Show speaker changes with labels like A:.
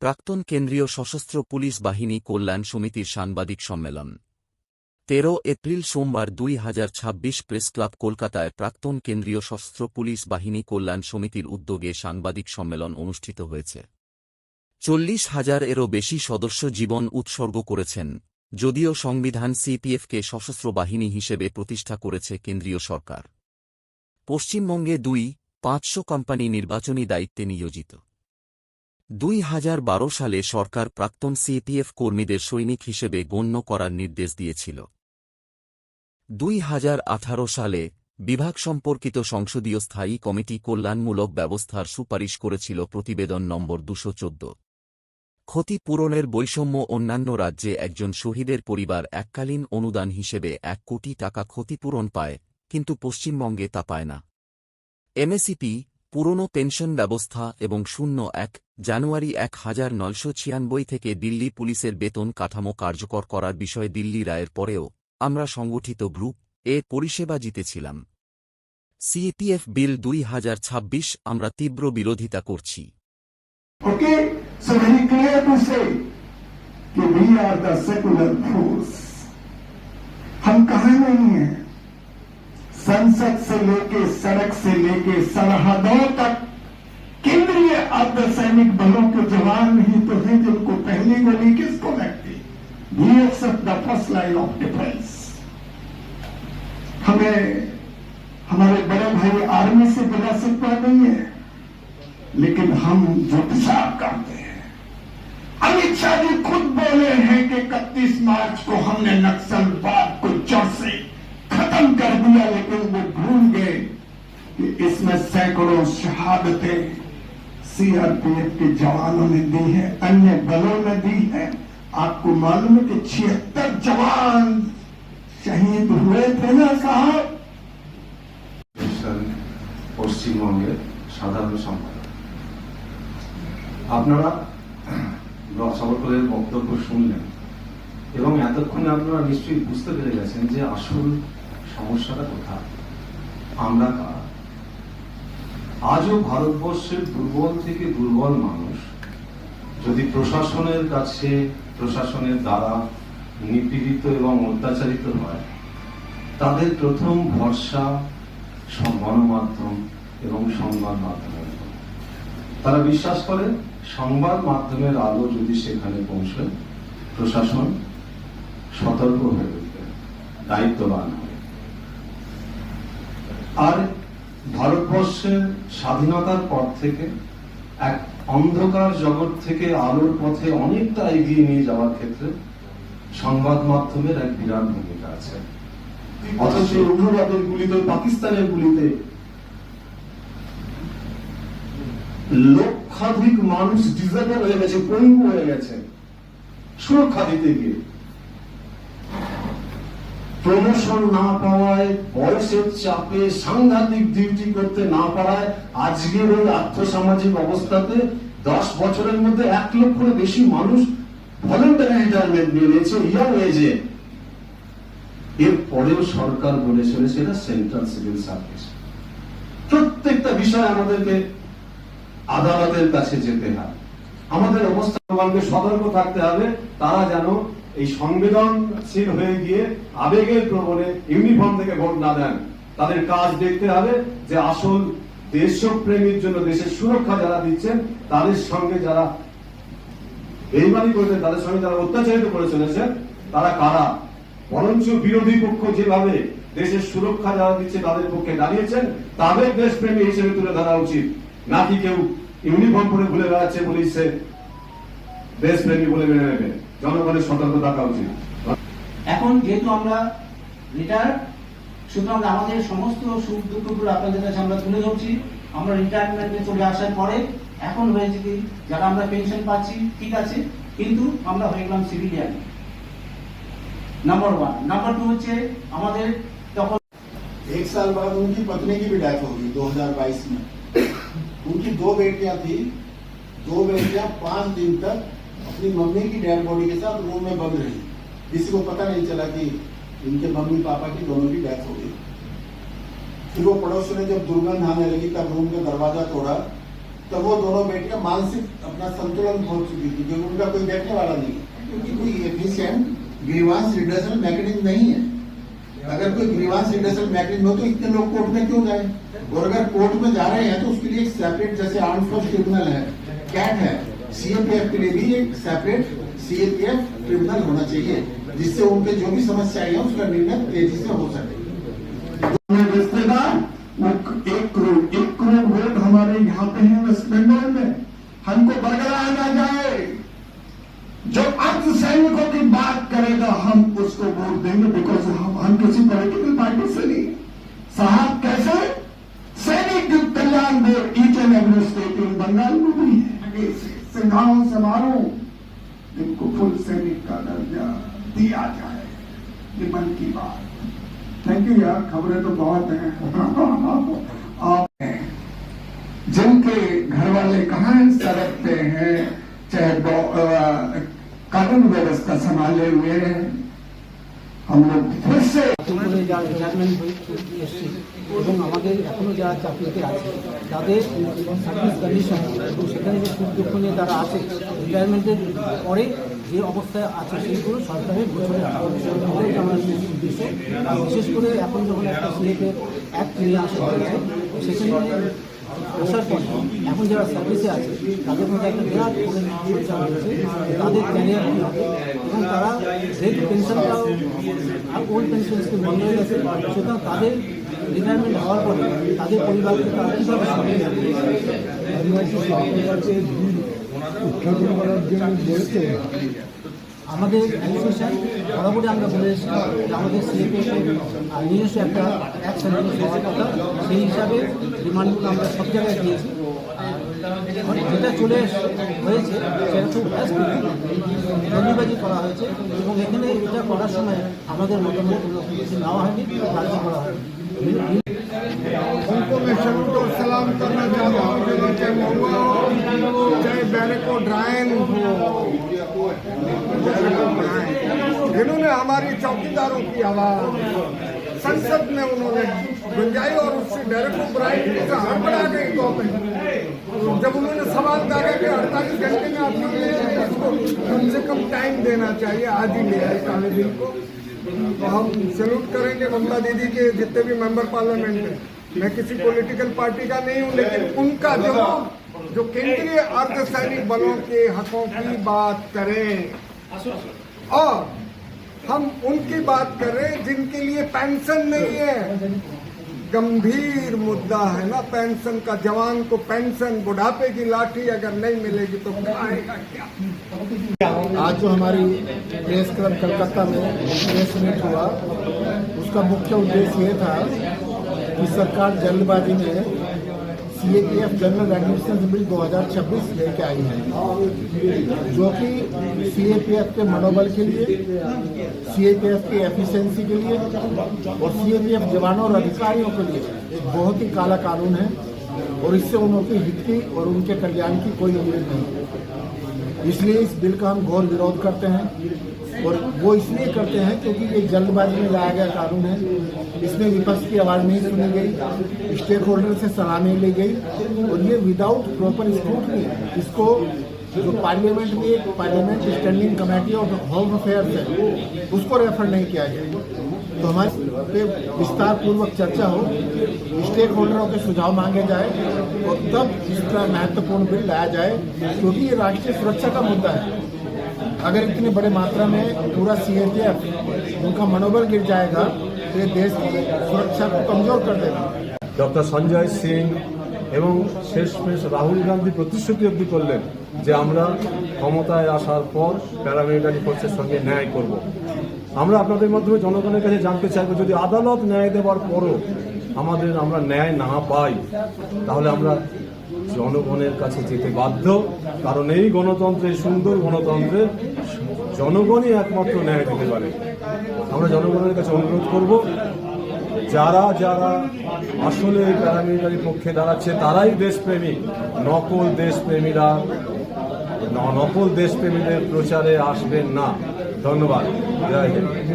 A: প্রাক্তন কেন্দ্রীয় সশস্ত্র পুলিশ বাহিনী কল্যাণ সমিতির সাংবাদিক সম্মেলন 13 এপ্রিল সোমবার 2026 প্রেস ক্লাব কলকাতায় প্রাক্তন কেন্দ্রীয় সশস্ত্র পুলিশ বাহিনী কল্যাণ সমিতির উদ্যোগে সাংবাদিক সম্মেলন অনুষ্ঠিত হয়েছে। 40,000-এরও বেশি সদস্য জীবন উৎসর্গ করেছেন, যদিও সংবিধান সিপিএফকে সশস্ত্র বাহিনী হিসেবে প্রতিষ্ঠা করেছে কেন্দ্রীয় সরকার। পশ্চিমবঙ্গে 500 কোম্পানি নির্বাচনী দায়িত্বে নিয়োজিত। 2012 সালে সরকার প্রাক্তন সিপিএফ কর্মীদের সৈনিক হিসেবে গণ্য করার নির্দেশ দিয়েছিল। 2018 সালে বিভাগ সম্পর্কিত সংসদীয় স্থায়ী কমিটি কল্যাণমূলক ব্যবস্থার সুপারিশ করেছিল প্রতিবেদন নম্বর 214। ক্ষতিপূরণের বৈষম্য অন্যান্য রাজ্যে একজন শহীদের পরিবার এককালীন অনুদান হিসেবে 1 কোটি টাকা ক্ষতিপূরণ পায়, কিন্তু পশ্চিমবঙ্গে তা পায় না। এমএসিপি, পুরনো পেনশন ব্যবস্থা এবং 01 জানুয়ারি 1996 থেকে দিল্লি পুলিশের বেতন কাঠামো কার্যকর করার বিষয়ে দিল্লি রায়ের পরেও আমরা সংগঠিত গ্রুপ এ পরিষেবা জিতেছিলাম। সিপিএফ বিল 2026 আমরা তীব্র বিরোধিতা করছি।
B: Okay, so very clear to say कि we are the secular force. हम कहाँ नहीं हैं? संसद से लेके सड़क से लेके सरहदों तक केंद्रीय अर्धसैनिक बलों के जवान ही तो हैं जिनको पहली गोली किसको लगती? BSF the first line of defense. हमें हमारे बड़े भाई आर्मी से बड़ा सिक्का नहीं है, लेकिन हम जुटसार करते हैं। अमित शाह जी खुद बोले हैं कि 31 मार्च को हमने नक्सलवाद को जड़ से खत्म कर दिया, लेकिन वो भूल गए कि इसमें सैकड़ों शहादतें सीआरपीएफ के जवानों ने दी है, अन्य बलों ने दी है। आपको मालूम है कि 76 जवान शहीद हुए थे ना साहब।
C: পশ্চিমবঙ্গের সাধারণ সম্পাদক, আপনারা সকলের বক্তব্য শুনলেন এবং এতক্ষণে আপনারা নিশ্চয়ই বুঝতে পেরে গেছেন যে আসল সমস্যাটা কোথায়, আমরা কারা। আজও ভারতবর্ষের দুর্বল থেকে দুর্বল মানুষ যদি প্রশাসনের কাছে, প্রশাসনের দ্বারা নিপীড়িত এবং অত্যাচারিত হয়, তাদের প্রথম ভরসা গণমাধ্যম এবং সংবাদ মাধ্যমের উপর। তারা বিশ্বাস করে সংবাদ মাধ্যমের আলো যদি সেখানে পৌঁছয়, প্রশাসন সতর্ক হয়ে উঠবে, দায়িত্ববান হবে। আর ভারতবর্ষের স্বাধীনতার পর থেকে এক অন্ধকার জগৎ থেকে আলোর পথে অনেকটা এগিয়ে নিয়ে যাওয়ার ক্ষেত্রে সংবাদ মাধ্যমের এক বিরাট ভূমিকা আছে। অথচ উগ্রবাদের গুলিতে, পাকিস্তানের গুলিতে লক্ষাধিক মানুষ ডিসেবল হয়ে গেছে, পঙ্গু হয়ে গেছে সুরক্ষা দিতে গিয়ে। প্রমোশন না পাওয়ায়, বয়সের চাপে, সাংঘাতিক ডিউটি করতে না পারায় আজকের ওই আর্থসামাজিক অবস্থাতে 10 বছরের মধ্যে 1 লক্ষের বেশি মানুষ ভলেন্টারি রিটায়ারমেন্ট নিয়ে নিয়েছে ইয়ার এজে। এর পরেও সরকার বলেছিল সেটা সেন্ট্রাল সিভিল সার্ভিস। প্রত্যেকটা বিষয় আমাদেরকে আদালতের কাছে যেতে হয়। আমাদের অবস্থানকে সতর্ক থাকতে হবে, তারা যেন এই সংবেদনশীল হয়ে গিয়ে আবেগের প্রবণে ইউনিফর্ম থেকে ভোট না দেন। তাদের কাজ দেখতে হবে যে আসল দেশপ্রেমীর জন্য, দেশের সুরক্ষা যারা দিচ্ছেন তাদের সঙ্গে যারা বেইমানি করেছেন, তাদের সঙ্গে যারা অত্যাচারিত করে চলেছেন, তারা কারা। বরঞ্চ বিরোধী পক্ষ যেভাবে দেশের সুরক্ষা যারা দিচ্ছে তাদের পক্ষে দাঁড়িয়েছেন, তাদের দেশপ্রেমী হিসেবে তুলে ধরা উচিত, নাকি কেউ ইউনিফর্ম পরে ঘুরে বেড়াচ্ছে পুলিশে দেশপ্রেমী বলে মেনে নেবে। জনগণের সতর্ক থাকা উচিত।
D: এখন যেহেতু আমরা রিটায়ার্ড, সুতরাং আমাদের সমস্ত সুখ দুঃখগুলো আপনাদের কাছে আমরা তুলে ধরছি। আমরা রিটায়ারমেন্টে চলে আসার পরে এখন হয়েছে কি, যারা আমরা পেনশন পাচ্ছি ঠিক আছে, কিন্তু আমরা হয়ে গেলাম সিভিলিয়ান। नंबर 1। नंबर 2 হচ্ছে আমাদের তখন
E: 1 साल बाद उनकी पत्नी की भी डेथ होगी 2022 में। उनकी 2 बेटियां थी, 2 बेटियां 5 दिन तक अपनी मम्मी की डेड बॉडी के साथ रूम में बंद रही। किसी को पता नहीं चला कि इनके मम्मी पापा की दोनों की डेथ हो गई। फिर वो पड़ोसी ने जब दुर्गंध आने लगी तब रूम का दरवाजा तोड़ा, तो वो दोनों बेटियां मानसिक अपना संतुलन खो चुकी थी, क्योंकि उनका कोई देखने वाला नहीं है, क्योंकि कोई एफिशिएंट ग्रीवांस रिडर्सल मैकेनिज्म नहीं है। अगर कोई ग्रीवांस रिडर्सल मैकेनिज्म हो तो इतने लोग कोर्ट में क्यों जाए? और अगर कोर्ट में जा रहे हैं तो उसके लिए एक सेपरेट, जैसे आर्म फोर्स ट्रिब्यूनल है, कैट है, सीएपीएफ के लिए भी एक सेपरेट सीएपीएफ ट्रिब्यूनल होना चाहिए, जिससे उनके जो भी समस्याएं हैं उसका निर्णय तेजी से हो सके।
B: रिश्तेदार वो 1 करोड़ वोट हमारे यहाँ पे है वेस्ट बंगाल में, हमको बरगलाया ना जाए। जो अर्धसैनिकों की बात करेगा हम उसको वोट देंगे, बिकॉज हम किसी पॉलिटिकल पार्टी से नहीं। साहब कैसे सैनिक कल्याण board each and every state in Bengal में भी है, सिंघाओं समारोह इनको फुल सैनिक का दर्जा दिया जाए, ये मन की बात। थैंक यू यार, खबरें तो बहुत हैं। आप जिनके घर वाले कहाँ सड़क पे हैं, चाहे कानून व्यवस्था संभाले हुए हैं, हम लोग फिर से
D: করে যারা রিটায়ারমেন্ট এসছে এবং আমাদের এখনও যারা চাকরিতে আছে তাদের সার্ভিস কন্ডিশন এবং সেখানে যে সুখ দুঃখ নিয়ে তারা আছে, রিটায়ারমেন্টের পরে যে অবস্থায় আছে সেইগুলো সরকারের বছরে এটাই আমাদের উদ্দেশ্য। আর বিশেষ করে এখন যখন একটা সিএফের অ্যাক্ট নিয়ে আসা হয়েছে, সেখানে আসার পর এখন যারা সার্ভিসে আছে তাদের মধ্যে একটা বিরাট পরিচয় হয়েছে তাদের ক্যারিয়ার কী হবে, এবং তারা যেহেতু পেনশনটাও আর ওল্ড পেনশন স্কিম বন্ধ হয়ে গেছে, সুতরাং তাদের রিটায়ারমেন্ট হওয়ার পরে তাদের পরিবারকে তারা কীভাবে সামনে
F: উৎখাটন করার জন্য বলেছে।
D: আমাদের অ্যাসোসিয়েশন বরাবরই আমরা বলে এসেছি যে আমাদের সিএপিএফের নিজস্ব একটা অ্যাকশন হওয়ার কথা, সেই হিসাবে ডিমান্ডগুলো আমরা সব জায়গায় দিয়েছি। যেটা চলে হয়েছে সেটা খুব ধন্যবাদই করা হয়েছে, এবং এখানে এটা করার সময় আমাদের মতামত কোনো কিছু নেওয়া হয়নি, রাজি করা হয়নি।
F: उनको मैं सैल्यूट और सलाम करना चाहता हूँ, चाहे महुआ हो, चाहे बैरको ड्रायन हो, जिन्होंने हमारी चौकीदारों की आवाज संसद में उन्होंने गुंजाई और उससे डायरेक्ट ब्राइन से हड़बड़ा गई गवर्नमेंट। जब उन्होंने सवाल डाला कि 48 घंटे में आप इसको कम से कम टाइम देना चाहिए, आज ही ले आए काले दिन को, तो हम सैल्यूट करेंगे ममता दीदी के जितने भी मेंबर पार्लियामेंट हैं। मैं किसी पॉलिटिकल पार्टी का नहीं हूं, लेकिन उनका जो केंद्रीय अर्धसैनिक बलों के हकों की बात करें, और हम उनकी बात करें जिनके लिए पेंशन नहीं है। गंभीर मुद्दा है ना पेंशन का, जवान को पेंशन, बुढ़ापे की लाठी अगर नहीं मिलेगी तो खाएगा क्या? आज जो हमारी प्रेस क्लब कलकत्ता में प्रेस मीट हुआ, उसका मुख्य उद्देश्य ये था कि सरकार जल्दबाजी में सीएपीएफ जनरल एडमिनिस्ट्रेशन बिल 2026 लेके आई है, जो कि सीएपीएफ के मनोबल के लिए, सीएपीएफ की एफिशिएंसी के लिए और सीएपीएफ जवानों और अधिकारियों के लिए एक बहुत ही काला कानून है, और इससे उनके हित की और उनके कल्याण की कोई उम्मीद नहीं। इसलिए इस बिल का हम घोर विरोध करते हैं, और वो इसलिए करते हैं क्योंकि ये जल्दबाजी में लाया गया कानून है। इसमें विपक्ष की आवाज़ नहीं सुनी गई, स्टेक होल्डर से सलाह नहीं ली गई, और ये विदाउट प्रॉपर स्क्रूटनी इसको जो पार्लियामेंट में एक parliament standing committee of home affairs है उसको रेफर नहीं किया गया। तो हमारे पे विस्तार पूर्वक चर्चा हो, स्टेक होल्डरों के सुझाव मांगे जाए, और तब इसका महत्वपूर्ण बिल लाया जाए, क्योंकि ये राष्ट्रीय सुरक्षा का मुद्दा है। अगर इतनी बड़ी मात्रा में पूरा सीएपीएफ उनका मनोबल गिर जाएगा तो ये देश की सुरक्षा को कमजोर कर देगा।
G: ডক্টর সঞ্জয় সিং এবং শেষমেশ রাহুল গান্ধী প্রতিশ্রুতি অবধি করলেন যে আমরা ক্ষমতায় আসার পর প্যারামিলিটারি ফোর্সের সঙ্গে ন্যায় করব। আমরা আপনাদের মাধ্যমে জনগণের কাছে জানতে চাইব, যদি আদালত ন্যায় দেওয়ার পরও আমরা ন্যায় না পাই, তাহলে আমরা জনগণের কাছে যেতে বাধ্য, কারণ এই গণতন্ত্রে, সুন্দর গণতন্ত্রে জনগণই একমাত্র ন্যায় দিতে পারে। আমরা জনগণের কাছে অনুরোধ করব, যারা যারা আসলে এই প্যারামিলিটারি পক্ষে দাঁড়াচ্ছে তারাই দেশপ্রেমী, নকল দেশপ্রেমীদের প্রচারে আসবেন না। ধন্যবাদ। জয় হিন্দ।